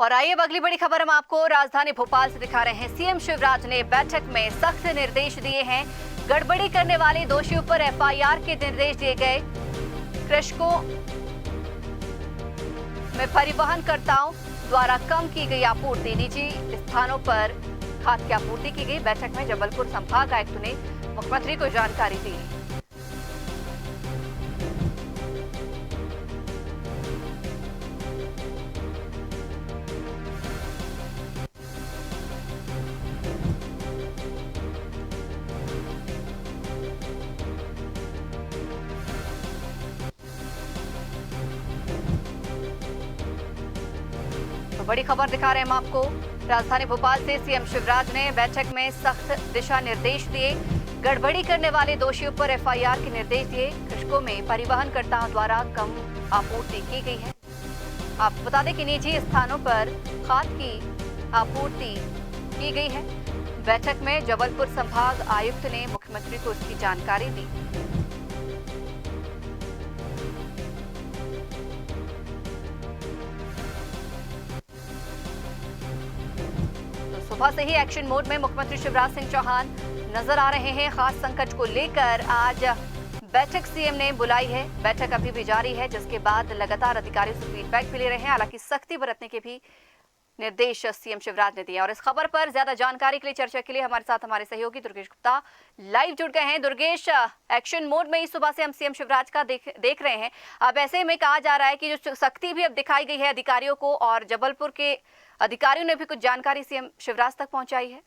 और आइए अब अगली बड़ी खबर हम आपको राजधानी भोपाल से दिखा रहे हैं। सीएम शिवराज ने बैठक में सख्त निर्देश दिए हैं। गड़बड़ी करने वाले दोषियों पर एफआईआर के निर्देश दिए गए। कृषकों में परिवहनकर्ताओं द्वारा कम की गई आपूर्ति, निजी स्थानों पर खाद की आपूर्ति की गई। बैठक में जबलपुर संभाग आयुक्त ने मुख्यमंत्री को जानकारी दी। तो बड़ी खबर दिखा रहे हैं हम आपको राजधानी भोपाल से। सीएम शिवराज ने बैठक में सख्त दिशा निर्देश दिए। गड़बड़ी करने वाले दोषियों पर एफआईआर के निर्देश दिए। कृषकों में परिवहनकर्ताओं द्वारा कम आपूर्ति की गई है। आपको बता दें कि निजी स्थानों पर खाद की आपूर्ति की गई है। बैठक में जबलपुर संभाग आयुक्त ने मुख्यमंत्री को इसकी जानकारी दी। सुबह से ही एक्शन मोड में मुख्यमंत्री शिवराज सिंह चौहान नजर आ रहे हैं। खास संकट को लेकर आज बैठक सीएम ने बुलाई है। बैठक अभी भी जारी है, जिसके बाद लगातार अधिकारियों से फीडबैक भी ले रहे हैं। हालांकि सख्ती बरतने के भी निर्देश सीएम शिवराज ने दिए। और इस खबर पर ज्यादा जानकारी के लिए, चर्चा के लिए हमारे साथ हमारे सहयोगी दुर्गेश गुप्ता लाइव जुड़ गए हैं। दुर्गेश, एक्शन मोड में ही सुबह से हम सीएम शिवराज का देख रहे हैं। अब ऐसे में कहा जा रहा है कि जो सख्ती भी अब दिखाई गई है अधिकारियों को, और जबलपुर के अधिकारियों ने भी कुछ जानकारी सीएम शिवराज तक पहुंचाई है।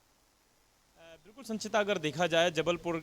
बिल्कुल संचिता, अगर देखा जाए जबलपुर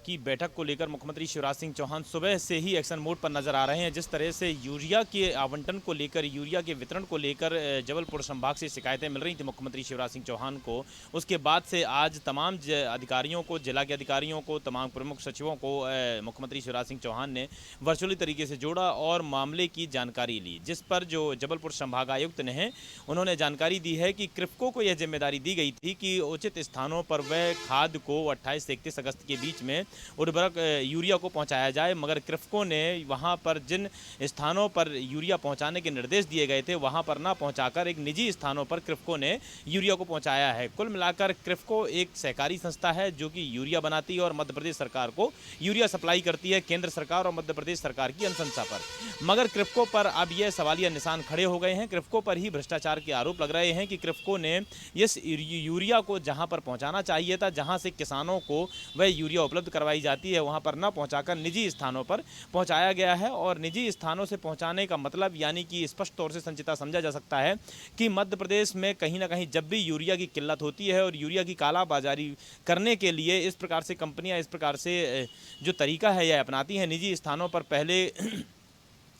की बैठक को लेकर मुख्यमंत्री शिवराज सिंह चौहान सुबह से ही एक्शन मोड पर नजर आ रहे हैं। जिस तरह से यूरिया के आवंटन को लेकर, यूरिया के वितरण को लेकर जबलपुर संभाग से शिकायतें मिल रही थी मुख्यमंत्री शिवराज सिंह चौहान को, उसके बाद से आज तमाम अधिकारियों को, जिला के अधिकारियों को, तमाम प्रमुख सचिवों को मुख्यमंत्री शिवराज सिंह चौहान ने वर्चुअली तरीके से जोड़ा और मामले की जानकारी ली। जिस पर जो जबलपुर संभागायुक्त ने हैं, उन्होंने जानकारी दी है कि कृषकों को यह जिम्मेदारी दी गई थी कि उचित स्थानों पर वह खाद को 28 से 31 अगस्त के बीच में उर्वरक यूरिया को पहुंचाया जाए, मगर कृषकों ने वहां पर जिन स्थानों पर यूरिया पहुंचाने के निर्देश दिए गए थे वहां पर ना पहुंचाकर एक निजी स्थानों पर कृषकों ने यूरिया को पहुंचाया है। कुल मिलाकर कृषको एक सहकारी संस्था है जो कि यूरिया बनाती है और मध्य प्रदेश सरकार को यूरिया सप्लाई करती है, केंद्र सरकार और मध्य प्रदेश सरकार की अनुशंसा पर। मगर कृषकों पर अब यह सवालिया निशान खड़े हो गए हैं। कृषकों पर ही भ्रष्टाचार के आरोप लग रहे हैं कि कृषकों ने इस यूरिया को जहां पर पहुंचाना चाहिए था, जहां से किसानों को वह यूरिया उपलब्ध करवाई जाती है, वहां पर न पहुंचाकर निजी स्थानों पर पहुंचाया गया है। और निजी स्थानों से पहुंचाने का मतलब यानी कि स्पष्ट तौर से संचिता समझा जा सकता है कि मध्य प्रदेश में कहीं ना कहीं जब भी यूरिया की किल्लत होती है और यूरिया की कालाबाजारी करने के लिए इस प्रकार से कंपनियां, इस प्रकार से जो तरीका है यह अपनाती हैं। निजी स्थानों पर पहले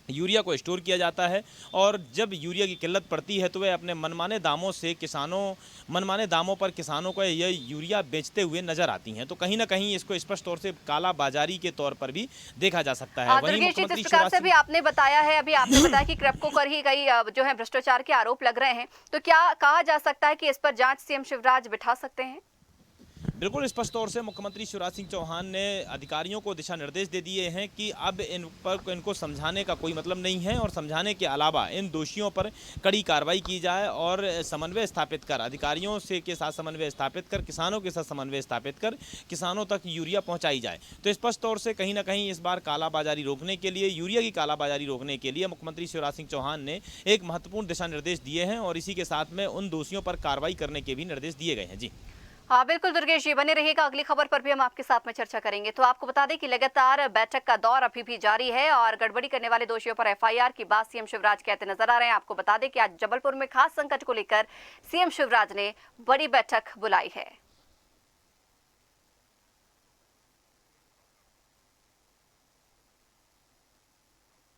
यूरिया को स्टोर किया जाता है और जब यूरिया की किल्लत पड़ती है तो वे अपने मनमाने दामों पर किसानों को यह यूरिया बेचते हुए नजर आती हैं। तो कहीं ना कहीं इसको स्पष्ट तौर से काला बाजारी के तौर पर भी देखा जा सकता है। वहीं मुख्यमंत्री जिस प्रकार से भी आपने बताया है, अभी आपने बताया कि कृषकों पर ही कई जो है भ्रष्टाचार के आरोप लग रहे हैं, तो क्या कहा जा सकता है कि इस पर जांच सीएम शिवराज बिठा सकते हैं? बिल्कुल स्पष्ट तौर से मुख्यमंत्री शिवराज सिंह चौहान ने अधिकारियों को दिशा निर्देश दे दिए हैं कि अब इनको समझाने का कोई मतलब नहीं है और समझाने के अलावा इन दोषियों पर कड़ी कार्रवाई की जाए और समन्वय स्थापित कर, अधिकारियों से के साथ समन्वय स्थापित कर, किसानों के साथ समन्वय स्थापित कर किसानों तक यूरिया पहुंचाई जाए। तो स्पष्ट तौर से कहीं ना कहीं इस बार कालाबाजारी रोकने के लिए, यूरिया की कालाबाजारी रोकने के लिए मुख्यमंत्री शिवराज सिंह चौहान ने एक महत्वपूर्ण दिशा निर्देश दिए हैं और इसी के साथ में उन दोषियों पर कार्रवाई करने के भी निर्देश दिए गए हैं। जी हाँ बिल्कुल दुर्गेश जी, बने रहिएगा। अगली खबर पर भी हम आपके साथ में चर्चा करेंगे। तो आपको बता दें कि लगातार बैठक का दौर अभी भी जारी है और गड़बड़ी करने वाले दोषियों पर एफआईआर की बात सीएम शिवराज कहते नजर आ रहे हैं। आपको बता दें कि आज जबलपुर में खास संकट को लेकर सीएम शिवराज ने बड़ी बैठक बुलाई है।